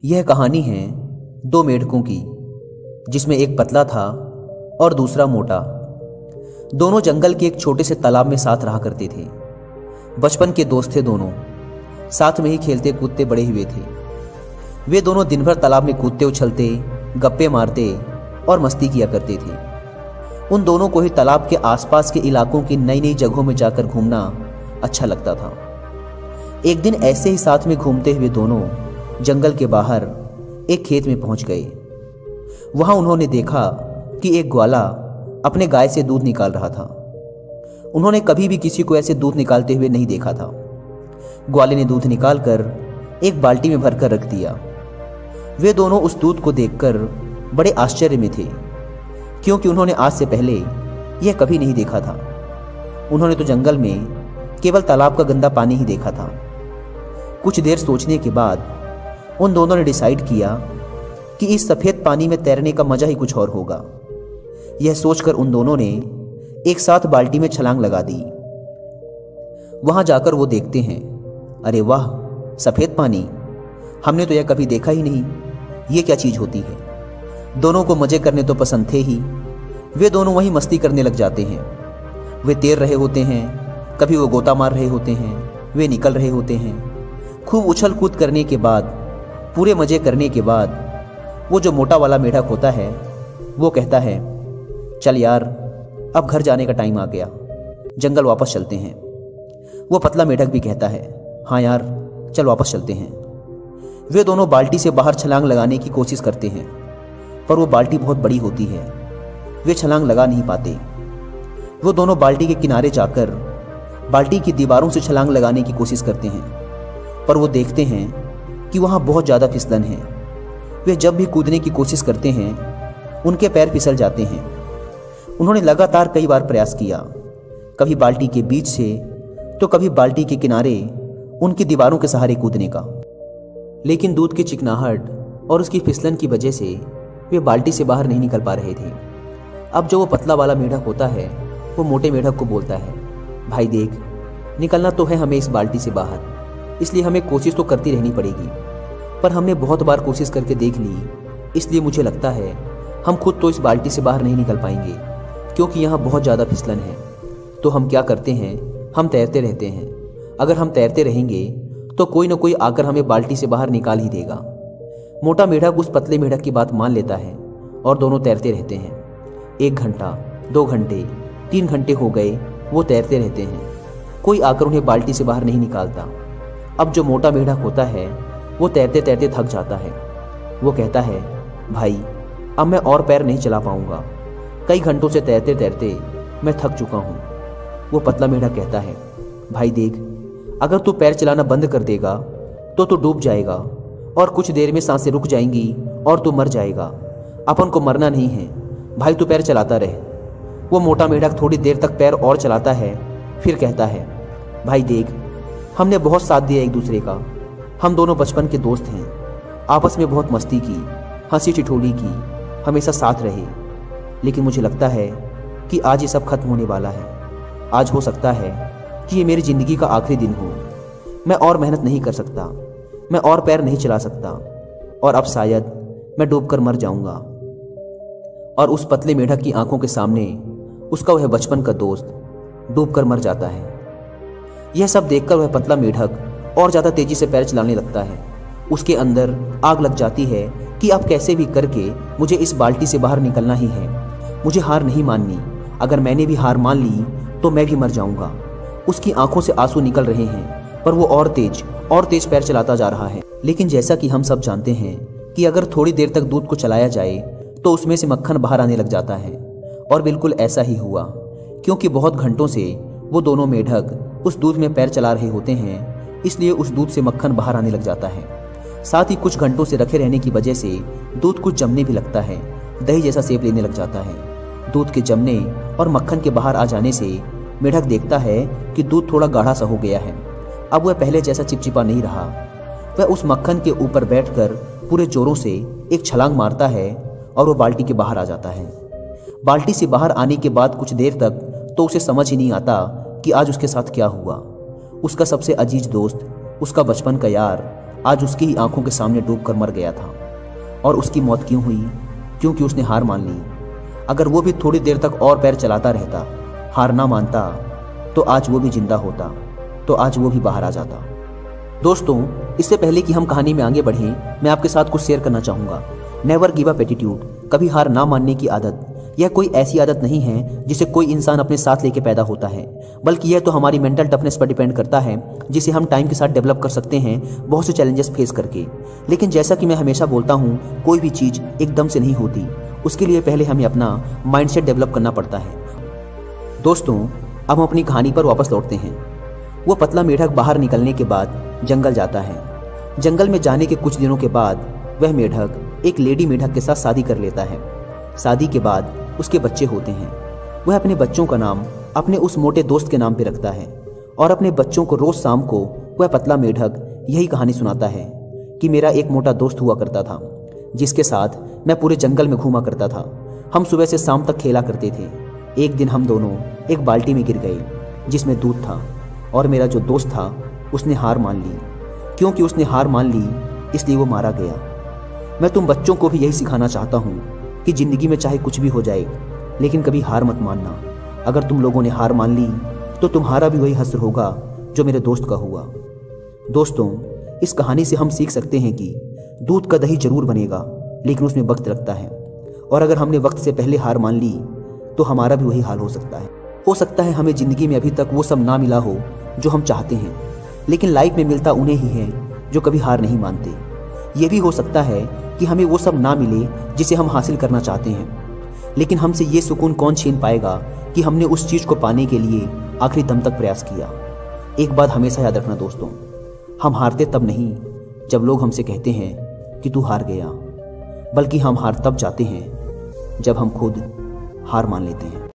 यह कहानी है दो मेढकों की, जिसमें एक पतला था और दूसरा मोटा। दोनों जंगल के एक छोटे से तालाब में साथ रहा करते थे। बचपन के दोस्त थे दोनों, साथ में ही खेलते कूदते बड़े हुए थे। वे दोनों दिन भर तालाब में कूदते उछलते, गप्पे मारते और मस्ती किया करते थे। उन दोनों को ही तालाब के आसपास के इलाकों की नई नई जगहों में जाकर घूमना अच्छा लगता था। एक दिन ऐसे ही साथ में घूमते हुए दोनों जंगल के बाहर एक खेत में पहुंच गए। वहां उन्होंने देखा कि एक ग्वाला अपने गाय से दूध निकाल रहा था। उन्होंने कभी भी किसी को ऐसे दूध निकालते हुए नहीं देखा था। ग्वाले ने दूध निकालकर एक बाल्टी में भरकर रख दिया। वे दोनों उस दूध को देखकर बड़े आश्चर्य में थे, क्योंकि उन्होंने आज से पहले यह कभी नहीं देखा था। उन्होंने तो जंगल में केवल तालाब का गंदा पानी ही देखा था। कुछ देर सोचने के बाद उन दोनों ने डिसाइड किया कि इस सफेद पानी में तैरने का मजा ही कुछ और होगा। यह सोचकर उन दोनों ने एक साथ बाल्टी में छलांग लगा दी। वहां जाकर वो देखते हैं, अरे वाह, सफेद पानी! हमने तो यह कभी देखा ही नहीं। ये क्या चीज होती है? दोनों को मजे करने तो पसंद थे ही। वे दोनों वहीं मस्ती करने लग जाते हैं। वे तैर रहे होते हैं, कभी वो गोता मार रहे होते हैं, वे निकल रहे होते हैं। खूब उछल कूद करने के बाद, पूरे मजे करने के बाद, वो जो मोटा वाला मेढक होता है वो कहता है, चल यार, अब घर जाने का टाइम आ गया, जंगल वापस चलते हैं। वो पतला मेढक भी कहता है, हाँ यार, चल वापस चलते हैं। वे दोनों बाल्टी से बाहर छलांग लगाने की कोशिश करते हैं, पर वो बाल्टी बहुत बड़ी होती है। वे छलांग लगा नहीं पाते। वो दोनों बाल्टी के किनारे जाकर बाल्टी की दीवारों से छलांग लगाने की कोशिश करते हैं, पर वो देखते हैं कि वहाँ बहुत ज़्यादा फिसलन है। वे जब भी कूदने की कोशिश करते हैं, उनके पैर फिसल जाते हैं। उन्होंने लगातार कई बार प्रयास किया, कभी बाल्टी के बीच से तो कभी बाल्टी के किनारे उनकी दीवारों के सहारे कूदने का, लेकिन दूध की चिकनाहट और उसकी फिसलन की वजह से वे बाल्टी से बाहर नहीं निकल पा रहे थे। अब जो वो पतला वाला मेढक होता है वो मोटे मेढक को बोलता है, भाई देख, निकलना तो है हमें इस बाल्टी से बाहर, इसलिए हमें कोशिश तो करती रहनी पड़ेगी। पर हमने बहुत बार कोशिश करके देख ली, इसलिए मुझे लगता है हम खुद तो इस बाल्टी से बाहर नहीं निकल पाएंगे, क्योंकि यहाँ बहुत ज़्यादा फिसलन है। तो हम क्या करते हैं, हम तैरते रहते हैं। अगर हम तैरते रहेंगे तो कोई ना कोई आकर हमें बाल्टी से बाहर निकाल ही देगा। मोटा मेढक उस पतले मेढक की बात मान लेता है और दोनों तैरते रहते हैं। 1 घंटा, 2 घंटे, 3 घंटे हो गए, वो तैरते रहते हैं। कोई आकर उन्हें बाल्टी से बाहर नहीं निकालता। अब जो मोटा मेढक होता है वो तैरते तैरते थक जाता है। वो कहता है, भाई, अब मैं और पैर नहीं चला पाऊंगा। कई घंटों से तैरते तैरते मैं थक चुका हूँ। वो पतला मेढक कहता है, भाई देख, अगर तू पैर चलाना बंद कर देगा तो तू डूब जाएगा और कुछ देर में सांसें रुक जाएंगी और तू मर जाएगा। अपन को मरना नहीं है भाई, तू पैर चलाता रहे। वो मोटा मेढक थोड़ी देर तक पैर और चलाता है, फिर कहता है, भाई देख, हमने बहुत साथ दिया एक दूसरे का। हम दोनों बचपन के दोस्त हैं, आपस में बहुत मस्ती की, हंसी ठिठोली की, हमेशा साथ रहे। लेकिन मुझे लगता है कि आज ये सब खत्म होने वाला है। आज हो सकता है कि ये मेरी ज़िंदगी का आखिरी दिन हो। मैं और मेहनत नहीं कर सकता, मैं और पैर नहीं चला सकता, और अब शायद मैं डूबकर मर जाऊंगा। और उस पतले मेढक की आंखों के सामने उसका वह बचपन का दोस्त डूबकर मर जाता है। यह सब देखकर वह पतला मेढक और ज़्यादा तेजी से पैर चलाने लगता है। उसके अंदर आग लग जाती है कि अब कैसे भी करके मुझे इस बाल्टी से बाहर निकलना ही है। मुझे हार नहीं माननी। अगर मैंने भी हार मान ली तो मैं भी मर जाऊंगा। उसकी आंखों से आंसू निकल रहे हैं, पर वो और तेज पैर चलाता जा रहा है। लेकिन जैसा कि हम सब जानते हैं कि अगर थोड़ी देर तक दूध को चलाया जाए तो उसमें से मक्खन बाहर आने लग जाता है। और बिल्कुल ऐसा ही हुआ, क्योंकि बहुत घंटों से वो दोनों मेढक उस दूध में पैर चला रहे होते हैं, इसलिए उस दूध से मक्खन बाहर आने लग जाता है। साथ ही कुछ घंटों से रखे रहने की वजह से दूध कुछ जमने भी लगता है, दही जैसा शेप लेने लग जाता है। दूध के जमने और मक्खन के बाहर आ जाने से मेढक देखता है कि दूध थोड़ा गाढ़ा सा हो गया है। अब वह पहले जैसा चिपचिपा नहीं रहा। वह उस मक्खन के ऊपर बैठकर पूरे जोरों से एक छलांग मारता है और वो बाल्टी के बाहर आ जाता है। बाल्टी से बाहर आने के बाद कुछ देर तक तो उसे समझ ही नहीं आता कि आज उसके साथ क्या हुआ। उसका सबसे अजीज दोस्त, उसका बचपन का यार आज उसकी ही आंखों के सामने डूब कर मर गया था। और उसकी मौत क्यों हुई? क्योंकि उसने हार मान ली। अगर वो भी थोड़ी देर तक और पैर चलाता रहता, हार ना मानता, तो आज वो भी जिंदा होता, तो आज वो भी बाहर आ जाता। दोस्तों, इससे पहले कि हम कहानी में आगे बढ़ें, मैं आपके साथ कुछ शेयर करना चाहूँगा। नेवर गिव अप एटीट्यूड, कभी हार ना मानने की आदत, यह कोई ऐसी आदत नहीं है जिसे कोई इंसान अपने साथ लेके पैदा होता है, बल्कि यह तो हमारी मेंटल टफनेस पर डिपेंड करता है, जिसे हम टाइम के साथ डेवलप कर सकते हैं बहुत से चैलेंजेस फेस करके। लेकिन जैसा कि मैं हमेशा बोलता हूँ, कोई भी चीज़ एकदम से नहीं होती, उसके लिए पहले हमें अपना माइंडसेट डेवलप करना पड़ता है। दोस्तों, अब हम अपनी कहानी पर वापस लौटते हैं। वो पतला मेढक बाहर निकलने के बाद जंगल जाता है। जंगल में जाने के कुछ दिनों के बाद वह मेढक एक लेडी मेढक के साथ शादी कर लेता है। शादी के बाद उसके बच्चे होते हैं। वह अपने बच्चों का नाम अपने उस मोटे दोस्त के नाम पे रखता है और अपने बच्चों को रोज शाम को वह पतला मेढक यही कहानी सुनाता है कि मेरा एक मोटा दोस्त हुआ करता था, जिसके साथ मैं पूरे जंगल में घूमा करता था। हम सुबह से शाम तक खेला करते थे। एक दिन हम दोनों एक बाल्टी में गिर गए जिसमें दूध था, और मेरा जो दोस्त था उसने हार मान ली। क्योंकि उसने हार मान ली, इसलिए वो मारा गया। मैं तुम बच्चों को भी यही सिखाना चाहता हूँ कि जिंदगी में चाहे कुछ भी हो जाए, लेकिन कभी हार मत मानना। अगर तुम लोगों ने हार मान ली तो तुम्हारा भी वही हश्र होगा जो मेरे दोस्त का हुआ। दोस्तों, इस कहानी से हम सीख सकते हैं कि दूध का दही जरूर बनेगा, लेकिन उसमें वक्त लगता है, और अगर हमने वक्त से पहले हार मान ली तो हमारा भी वही हाल हो सकता है। हो सकता है हमें जिंदगी में अभी तक वो सब ना मिला हो जो हम चाहते हैं, लेकिन लाइफ में मिलता उन्हें ही है जो कभी हार नहीं मानते। ये भी हो सकता है कि हमें वो सब ना मिले जिसे हम हासिल करना चाहते हैं, लेकिन हमसे ये सुकून कौन छीन पाएगा कि हमने उस चीज़ को पाने के लिए आखिरी दम तक प्रयास किया। एक बात हमेशा याद रखना दोस्तों, हम हारते तब नहीं जब लोग हमसे कहते हैं कि तू हार गया, बल्कि हम हार तब जाते हैं जब हम खुद हार मान लेते हैं।